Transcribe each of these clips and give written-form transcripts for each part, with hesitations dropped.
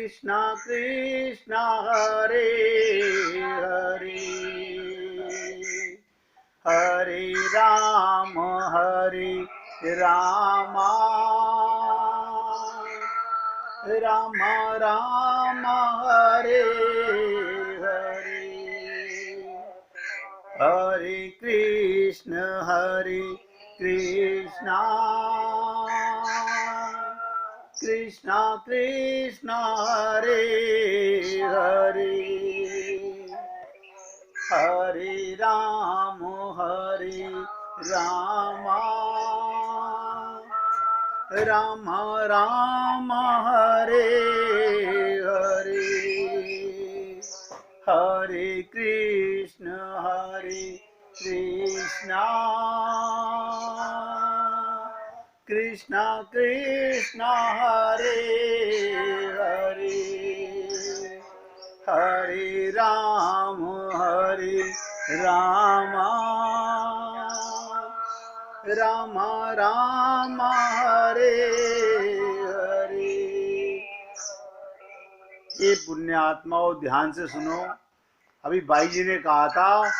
कृष्णा कृष्णा हरे हरे, हरे राम राम राम हरे हरे, हरे कृष्णा कृष्णा कृष्णा हरे हरे, हरे राम राम राम हरे हरे, हरे कृष्णा कृष्णा कृष्णा हरे हरे, हरे राम राम राम हरे हरे। ये पुण्यात्माओं ध्यान से सुनो। अभी भाई जी ने कहा था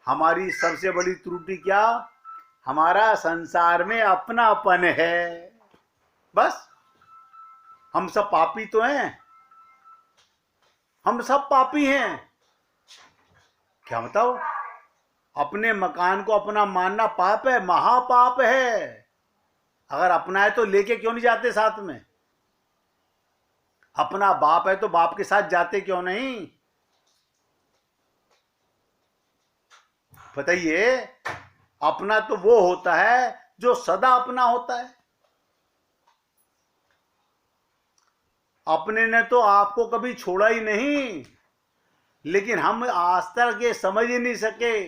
हमारी सबसे बड़ी त्रुटि क्या, हमारा संसार में अपनापन है। बस हम सब पापी तो हैं, हम सब पापी हैं। क्या बताओ, अपने मकान को अपना मानना पाप है, महापाप है। अगर अपना है तो लेके क्यों नहीं जाते साथ में? अपना बाप है तो बाप के साथ जाते क्यों नहीं? बताइए, अपना तो वो होता है जो सदा अपना होता है। अपने ने तो आपको कभी छोड़ा ही नहीं, लेकिन हम आज तक ये समझ ही नहीं सके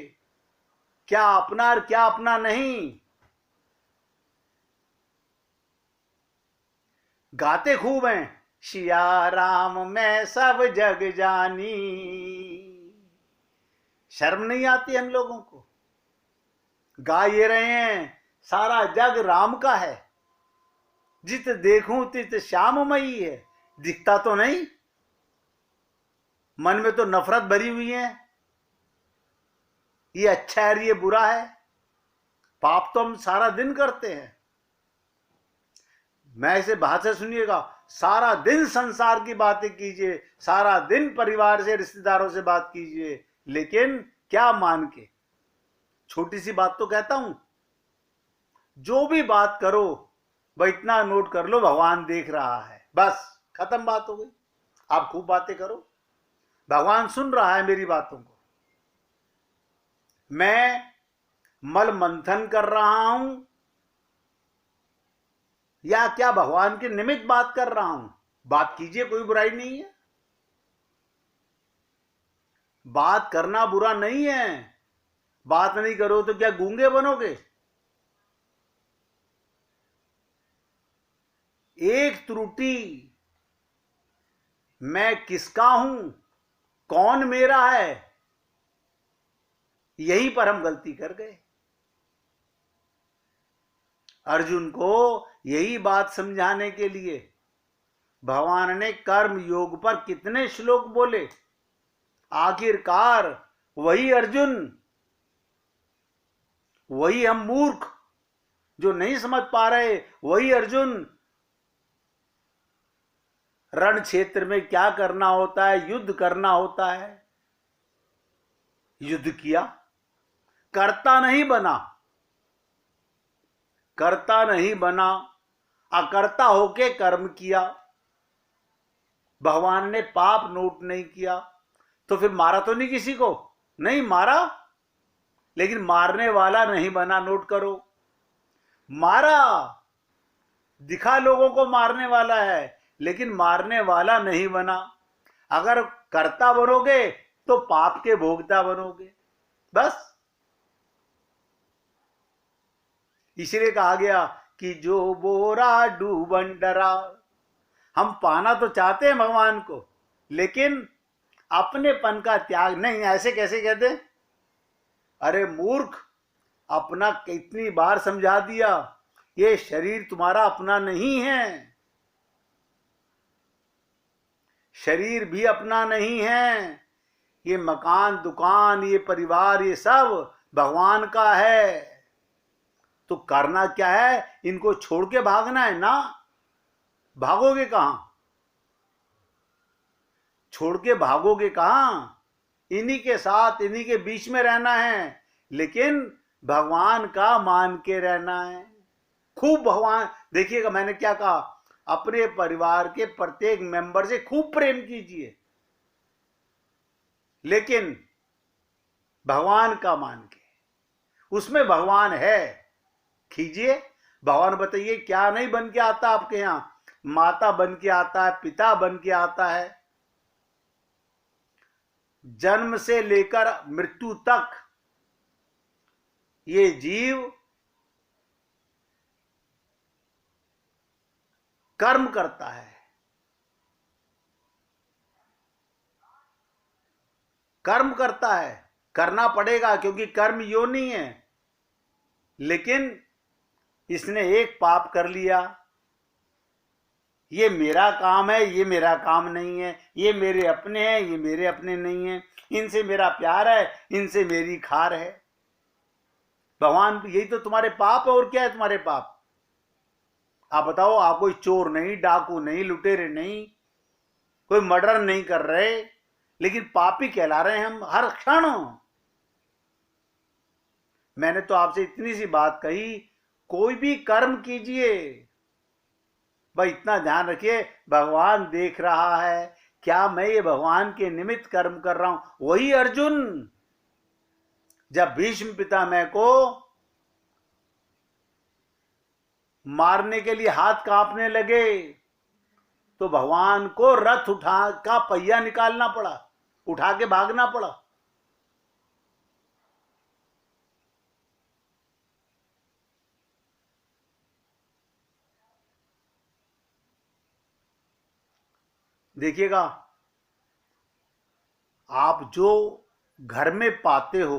क्या अपना और क्या अपना नहीं। गाते खूब हैं, सिया राम मैं सब जग जानी। शर्म नहीं आती हम लोगों को? गा ये रहे हैं सारा जग राम का है, जित देखूं तित श्याममयी है। दिखता तो नहीं, मन में तो नफरत भरी हुई है, ये अच्छा है ये बुरा है। पाप तो हम सारा दिन करते हैं। मैं इसे बात से सुनिएगा, सारा दिन संसार की बातें कीजिए, सारा दिन परिवार से रिश्तेदारों से बात कीजिए, लेकिन क्या मान के? छोटी सी बात तो कहता हूं, जो भी बात करो वह इतना नोट कर लो भगवान देख रहा है, बस खत्म बात हो गई। आप खूब बातें करो, भगवान सुन रहा है मेरी बातों को। मैं मल मंथन कर रहा हूं या क्या भगवान के निमित्त बात कर रहा हूं? बात कीजिए, कोई बुराई नहीं है। बात करना बुरा नहीं है। बात नहीं करो तो क्या गूंगे बनोगे? एक त्रुटि, मैं किसका हूं, कौन मेरा है, यहीं पर हम गलती कर गए। अर्जुन को यही बात समझाने के लिए भगवान ने कर्म योग पर कितने श्लोक बोले। आखिरकार वही अर्जुन, वही हम मूर्ख जो नहीं समझ पा रहे, वही अर्जुन रण क्षेत्र में क्या करना होता है, युद्ध करना होता है, युद्ध किया, करता नहीं बना, करता नहीं बना, अकर्ता होके कर्म किया। भगवान ने पाप नोट नहीं किया, तो फिर मारा तो नहीं किसी को? नहीं मारा, लेकिन मारने वाला नहीं बना। नोट करो, मारा, दिखा लोगों को मारने वाला है, लेकिन मारने वाला नहीं बना। अगर कर्ता बनोगे तो पाप के भोगता बनोगे। बस इसलिए कहा गया कि जो बोरा डूबन डरा। हम पाना तो चाहते हैं भगवान को, लेकिन अपनेपन का त्याग नहीं। ऐसे कैसे कहते? अरे मूर्ख, अपना कितनी बार समझा दिया, ये शरीर तुम्हारा अपना नहीं है। शरीर भी अपना नहीं है, ये मकान, दुकान, ये परिवार, ये सब भगवान का है। तो करना क्या है? इनको छोड़ के भागना है ना। भागोगे कहां? छोड़ के भागोगे कहां? इन्हीं के साथ, इन्हीं के बीच में रहना है, लेकिन भगवान का मान के रहना है। खूब भगवान, देखिएगा मैंने क्या कहा, अपने परिवार के प्रत्येक मेंबर से खूब प्रेम कीजिए, लेकिन भगवान का मान के, उसमें भगवान है कीजिए। भगवान बताइए क्या नहीं बन के आता आपके यहां? माता बन के आता है, पिता बन के आता है। जन्म से लेकर मृत्यु तक ये जीव कर्म करता है। कर्म करता है, करना पड़ेगा क्योंकि कर्म योनि है। लेकिन इसने एक पाप कर लिया, ये मेरा काम है, ये मेरा काम नहीं है, ये मेरे अपने हैं, ये मेरे अपने नहीं है, इनसे मेरा प्यार है, इनसे मेरी खार है। भगवान, यही तो तुम्हारे पाप है। और क्या है तुम्हारे पाप? आप बताओ। आप कोई चोर नहीं, डाकू नहीं, लुटेरे नहीं, कोई मर्डर नहीं कर रहे, लेकिन पापी कहला रहे हैं हम हर क्षण। मैंने तो आपसे इतनी सी बात कही, कोई भी कर्म कीजिए, भाई इतना ध्यान रखिए, भगवान देख रहा है। क्या मैं ये भगवान के निमित्त कर्म कर रहा हूं? वही अर्जुन जब भीष्म पितामह को मारने के लिए हाथ कांपने लगे, तो भगवान को रथ उठा का पहिया निकालना पड़ा, उठा के भागना पड़ा। देखिएगा, आप जो घर में पाते हो,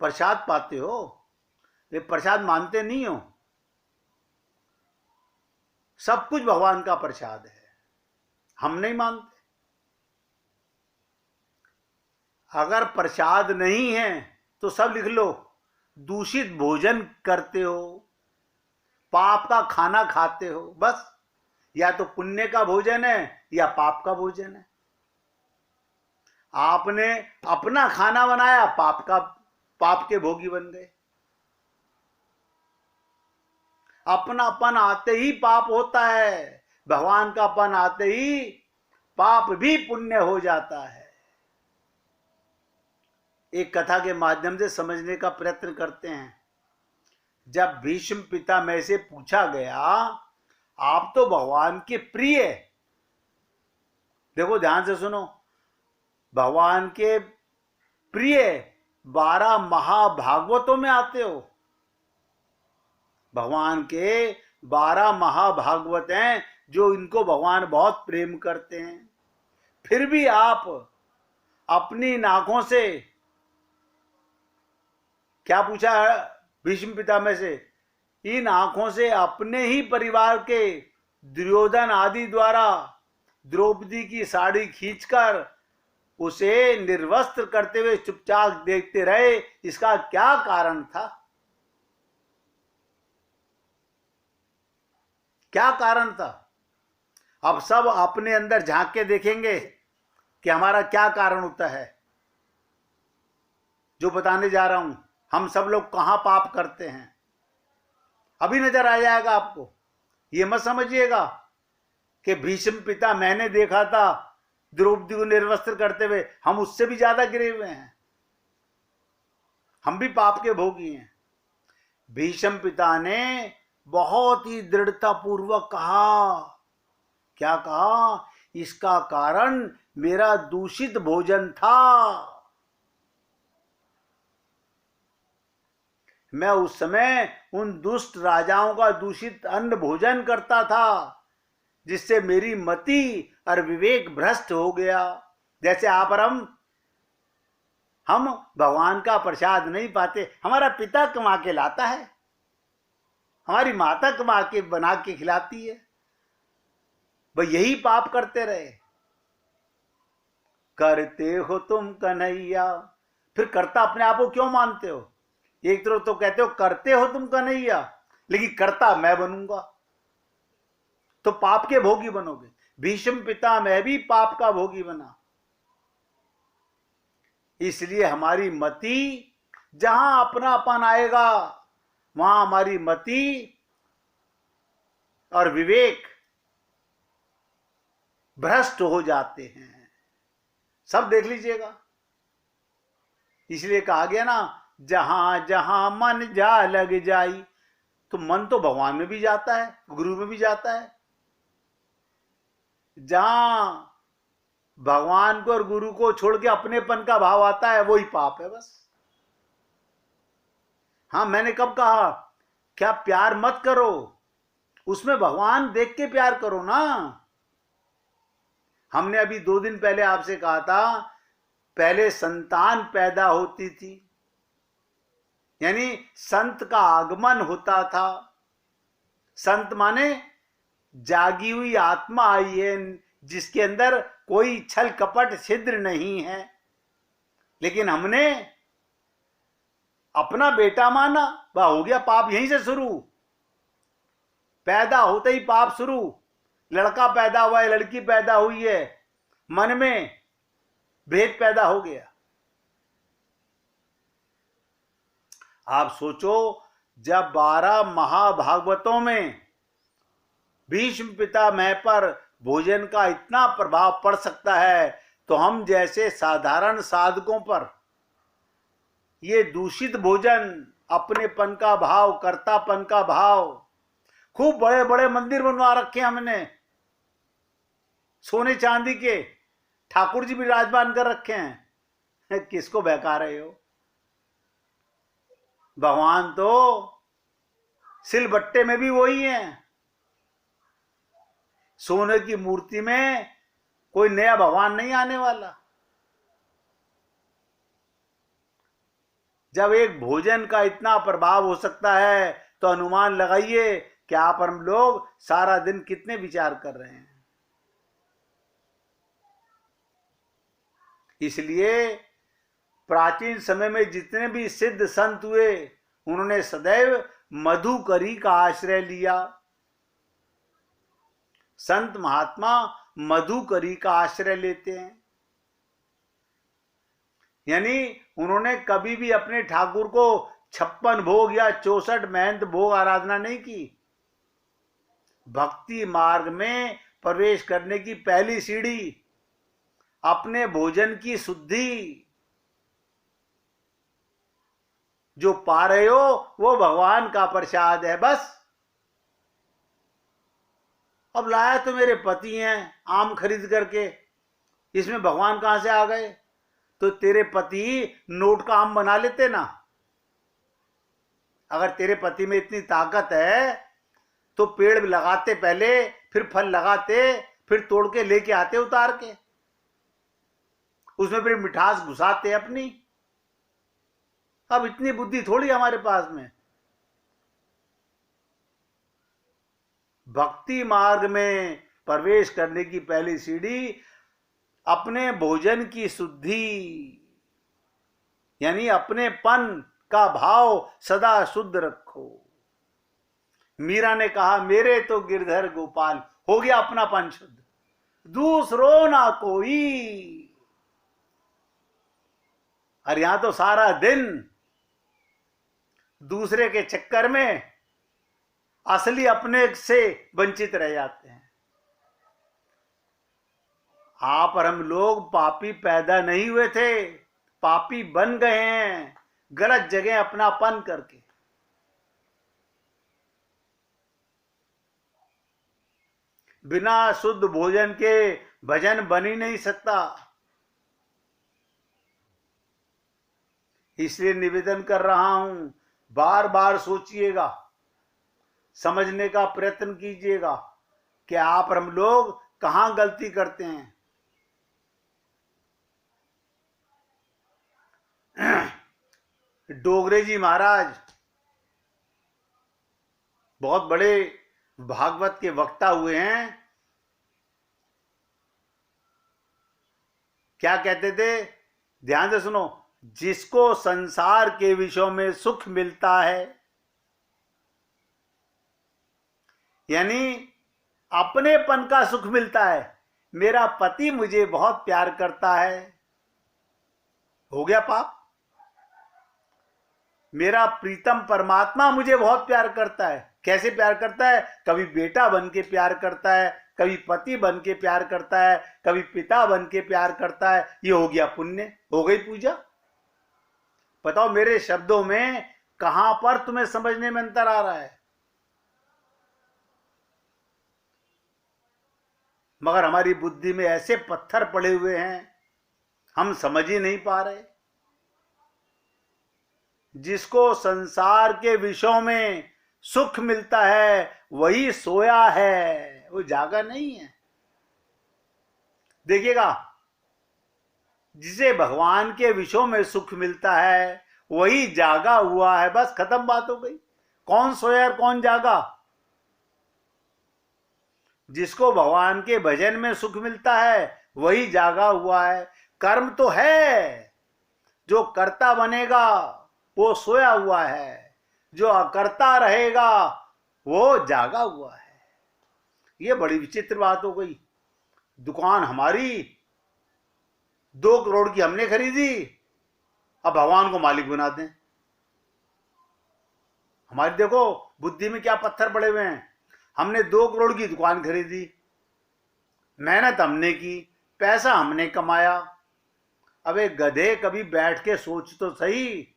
प्रसाद पाते हो, ये प्रसाद मानते नहीं हो। सब कुछ भगवान का प्रसाद है, हम नहीं मानते। अगर प्रसाद नहीं है तो सब लिख लो, दूषित भोजन करते हो, पाप का खाना खाते हो। बस, या तो पुण्य का भोजन है या पाप का भोजन है। आपने अपना खाना बनाया, पाप के भोगी बन गए। अपनापन आते ही पाप होता है, भगवान का पन आते ही पाप भी पुण्य हो जाता है। एक कथा के माध्यम से समझने का प्रयत्न करते हैं। जब भीष्म पितामह से पूछा गया, आप तो भगवान के प्रिय, देखो ध्यान से सुनो, भगवान के प्रिय 12 महाभागवतों में आते हो। भगवान के 12 महाभागवत हैं जो इनको भगवान बहुत प्रेम करते हैं। फिर भी आप अपनी नाकों से, क्या पूछा भीष्म पितामह से? इन आंखों से अपने ही परिवार के दुर्योधन आदि द्वारा द्रौपदी की साड़ी खींचकर उसे निर्वस्त्र करते हुए चुपचाप देखते रहे। इसका क्या कारण था? क्या कारण था? अब सब अपने अंदर झांक के देखेंगे कि हमारा क्या कारण होता है। जो बताने जा रहा हूं, हम सब लोग कहां पाप करते हैं, अभी नजर आ जाएगा आपको। ये मत समझिएगा कि भीष्म पिता मैंने देखा था द्रौपदी को निर्वस्त्र करते हुए, हम उससे भी ज्यादा गिरे हुए हैं, हम भी पाप के भोगी हैं। भीष्म पिता ने बहुत ही दृढ़ता पूर्वक कहा, क्या कहा? इसका कारण मेरा दूषित भोजन था। मैं उस समय उन दुष्ट राजाओं का दूषित अन्न भोजन करता था, जिससे मेरी मति और विवेक भ्रष्ट हो गया। जैसे आप और हम भगवान का प्रसाद नहीं पाते, हमारा पिता कमा के लाता है, हमारी माता कमा के बना के खिलाती है, भाई यही पाप करते रहे। करते हो तुम कन्हैया। फिर करता अपने आप को क्यों मानते हो? एक तरफ तो कहते हो करते हो तुम कन्हैया, लेकिन करता मैं बनूंगा, तो पाप के भोगी बनोगे। भीष्म पिता मैं भी पाप का भोगी बना। इसलिए हमारी मति, जहां अपनापन आएगा वहां हमारी मति और विवेक भ्रष्ट हो जाते हैं। सब देख लीजिएगा। इसलिए कहा गया ना, जहां जहां मन जा लग जाई। तो मन तो भगवान में भी जाता है, गुरु में भी जाता है। जहां भगवान को और गुरु को छोड़ के अपनेपन का भाव आता है, वही पाप है बस। हाँ, मैंने कब कहा क्या प्यार मत करो, उसमें भगवान देख के प्यार करो ना। हमने अभी 2 दिन पहले आपसे कहा था, पहले संतान पैदा होती थी, यानी संत का आगमन होता था। संत माने जागी हुई आत्मा आई है, जिसके अंदर कोई छल कपट छिद्र नहीं है। लेकिन हमने अपना बेटा माना, वह हो गया पाप यहीं से शुरू। पैदा होते ही पाप शुरू। लड़का पैदा हुआ है, लड़की पैदा हुई है, मन में भेद पैदा हो गया। आप सोचो, जब 12 महाभागवतों में भीष्म पितामह पर भोजन का इतना प्रभाव पड़ सकता है, तो हम जैसे साधारण साधकों पर ये दूषित भोजन, अपनेपन का भाव, कर्तापन का भाव, खूब बड़े बड़े मंदिर बनवा रखे हमने, सोने चांदी के, ठाकुर जी भी विराजमान कर रखे हैं। किसको बहका रहे हो? भगवान तो सिलबट्टे में भी वही है। सोने की मूर्ति में कोई नया भगवान नहीं आने वाला। जब एक भोजन का इतना प्रभाव हो सकता है, तो अनुमान लगाइए कि आप हम लोग सारा दिन कितने विचार कर रहे हैं। इसलिए प्राचीन समय में जितने भी सिद्ध संत हुए, उन्होंने सदैव मधुकरी का आश्रय लिया। संत महात्मा मधुकरी का आश्रय लेते हैं, यानी उन्होंने कभी भी अपने ठाकुर को 56 भोग या 64 महंत भोग आराधना नहीं की। भक्ति मार्ग में प्रवेश करने की पहली सीढ़ी अपने भोजन की शुद्धि। जो पा रहे हो वो भगवान का प्रसाद है बस। अब लाया तो मेरे पति हैं आम खरीद करके, इसमें भगवान कहां से आ गए? तो तेरे पति नोट का आम बना लेते ना। अगर तेरे पति में इतनी ताकत है तो पेड़ लगाते पहले, फिर फल लगाते, फिर तोड़ के लेके आते उतार के, उसमें फिर मिठास घुसाते अपनी। अब इतनी बुद्धि थोड़ी हमारे पास में। भक्ति मार्ग में प्रवेश करने की पहली सीढ़ी अपने भोजन की शुद्धि, यानी अपनेपन का भाव सदा शुद्ध रखो। मीरा ने कहा, मेरे तो गिरधर गोपाल, हो गया अपनापन शुद्ध, दूसरो ना कोई। और यहां तो सारा दिन दूसरे के चक्कर में असली अपने से वंचित रह जाते हैं। आप और हम लोग पापी पैदा नहीं हुए थे, पापी बन गए हैं गलत जगह अपनापन करके। बिना शुद्ध भोजन के भजन बन ही नहीं सकता। इसलिए निवेदन कर रहा हूं, बार बार सोचिएगा, समझने का प्रयत्न कीजिएगा कि आप और हम लोग कहां गलती करते हैं। डोगरे जी महाराज बहुत बड़े भागवत के वक्ता हुए हैं। क्या कहते थे? ध्यान से सुनो, जिसको संसार के विषयों में सुख मिलता है, यानी अपनेपन का सुख मिलता है। मेरा पति मुझे बहुत प्यार करता है, हो गया पाप। मेरा प्रीतम परमात्मा मुझे बहुत प्यार करता है। कैसे प्यार करता है? कभी बेटा बन के प्यार करता है, कभी पति बन के प्यार करता है, कभी पिता बन के प्यार करता है। ये हो गया पुण्य, हो गई पूजा। बताओ मेरे शब्दों में कहां पर तुम्हें समझने में अंतर आ रहा है? मगर हमारी बुद्धि में ऐसे पत्थर पड़े हुए हैं, हम समझ ही नहीं पा रहे। जिसको संसार के विषयों में सुख मिलता है वही सोया है, वो जागा नहीं है। देखिएगा, जिसे भगवान के विषयों में सुख मिलता है वही जागा हुआ है। बस खत्म बात हो गई। कौन सोया और कौन जागा? जिसको भगवान के भजन में सुख मिलता है वही जागा हुआ है। कर्म तो है, जो कर्ता बनेगा वो सोया हुआ है, जो अकर्ता रहेगा वो जागा हुआ है। ये बड़ी विचित्र बात हो गई। दुकान हमारी 2 करोड़ की हमने खरीदी, अब भगवान को मालिक बना दें। हमारी देखो बुद्धि में क्या पत्थर पड़े हुए हैं। हमने 2 करोड़ की दुकान खरीदी, मेहनत हमने की, पैसा हमने कमाया। अबे गधे, कभी बैठ के सोच तो सही,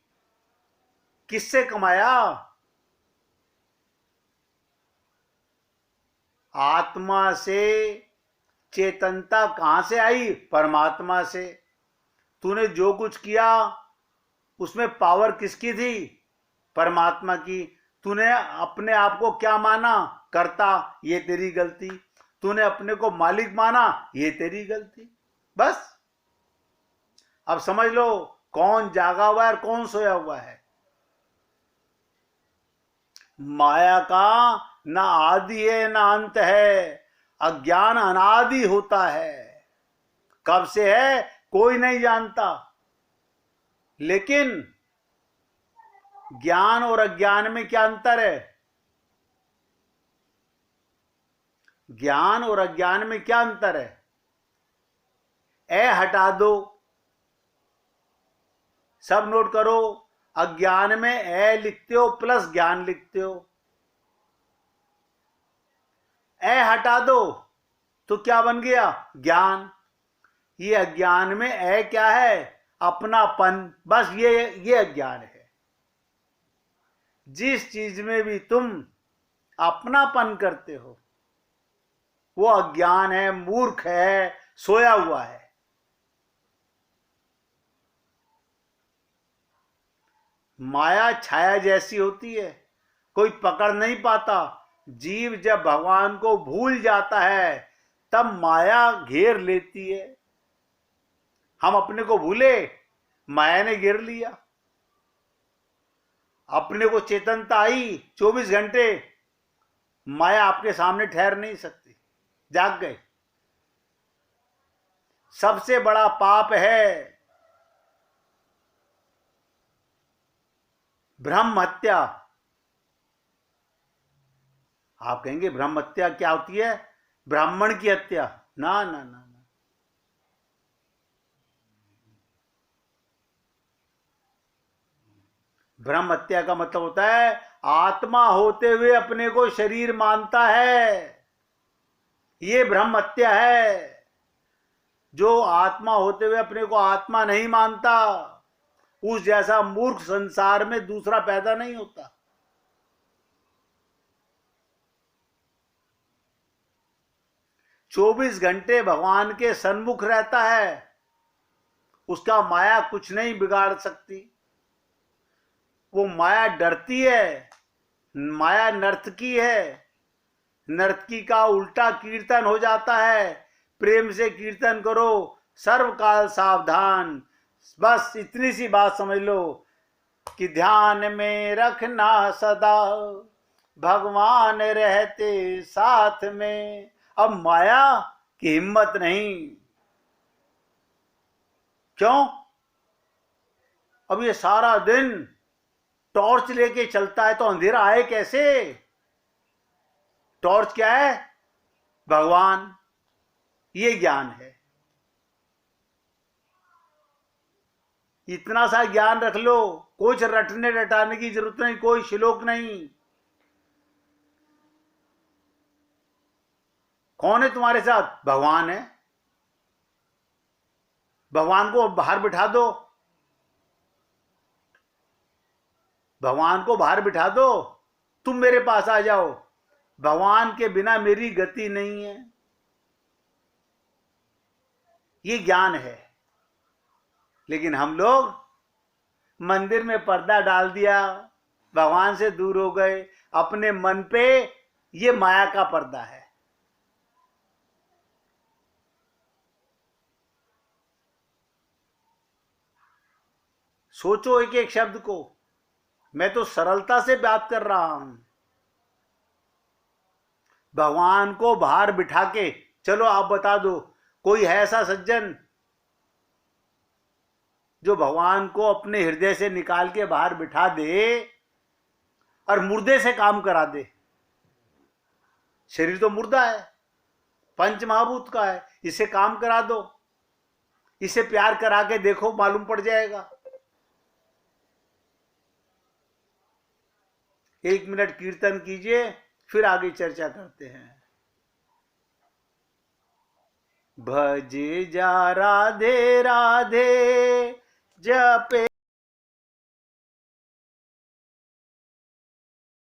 किससे कमाया? आत्मा से। चेतनता कहां से आई? परमात्मा से। तूने जो कुछ किया उसमें पावर किसकी थी? परमात्मा की। तूने अपने आप को क्या माना? कर्ता, ये तेरी गलती। तूने अपने को मालिक माना, ये तेरी गलती। बस अब समझ लो कौन जागा हुआ है और कौन सोया हुआ है। माया का ना आदि है ना अंत है। अज्ञान अनादि होता है। कब से है कोई नहीं जानता। लेकिन ज्ञान और अज्ञान में क्या अंतर है? ज्ञान और अज्ञान में क्या अंतर है? ए हटा दो, सब नोट करो। अज्ञान में ए लिखते हो प्लस ज्ञान लिखते हो। ए हटा दो तो क्या बन गया? ज्ञान। ये अज्ञान में ए क्या है? अपनापन। बस ये अज्ञान है। जिस चीज में भी तुम अपनापन करते हो वो अज्ञान है, मूर्ख है, सोया हुआ है। माया छाया जैसी होती है, कोई पकड़ नहीं पाता। जीव जब भगवान को भूल जाता है तब माया घेर लेती है। हम अपने को भूले, माया ने घेर लिया। अपने को चेतनता आई, 24 घंटे माया आपके सामने ठहर नहीं सकती, जाग गए। सबसे बड़ा पाप है ब्रह्म हत्या। आप कहेंगे ब्रह्म हत्या क्या होती है? ब्राह्मण की हत्या। ना ना ना ना, ब्रह्म हत्या का मतलब होता है आत्मा होते हुए अपने को शरीर मानता है, ये ब्रह्म हत्या है। जो आत्मा होते हुए अपने को आत्मा नहीं मानता, उस जैसा मूर्ख संसार में दूसरा पैदा नहीं होता। चौबीस घंटे भगवान के सन्मुख रहता है, उसका माया कुछ नहीं बिगाड़ सकती। वो माया डरती है। माया नर्तकी है, नर्तकी का उल्टा कीर्तन हो जाता है। प्रेम से कीर्तन करो, सर्वकाल सावधान। बस इतनी सी बात समझ लो कि ध्यान में रखना सदा, भगवान रहते साथ में। अब माया की हिम्मत नहीं। क्यों? अब ये सारा दिन टॉर्च लेके चलता है तो अंधेरा आए कैसे? टॉर्च क्या है? भगवान। ये ज्ञान है। इतना सा ज्ञान रख लो, कुछ रटने रटाने की जरूरत नहीं, कोई श्लोक नहीं। कौन है तुम्हारे साथ? भगवान है। भगवान को बाहर बिठा दो, भगवान को बाहर बिठा दो, तुम मेरे पास आ जाओ। भगवान के बिना मेरी गति नहीं है। ये ज्ञान है। लेकिन हम लोग मंदिर में पर्दा डाल दिया, भगवान से दूर हो गए। अपने मन पे ये माया का पर्दा है। सोचो एक एक शब्द को। मैं तो सरलता से बात कर रहा हूं। भगवान को बाहर बिठा के, चलो आप बता दो, कोई है ऐसा सज्जन जो भगवान को अपने हृदय से निकाल के बाहर बिठा दे और मुर्दे से काम करा दे? शरीर तो मुर्दा है, पंच महाभूत का है, इसे काम करा दो, इसे प्यार करा के देखो, मालूम पड़ जाएगा। 1 मिनट कीर्तन कीजिए, फिर आगे चर्चा करते हैं। भज जा राधे राधे, जपे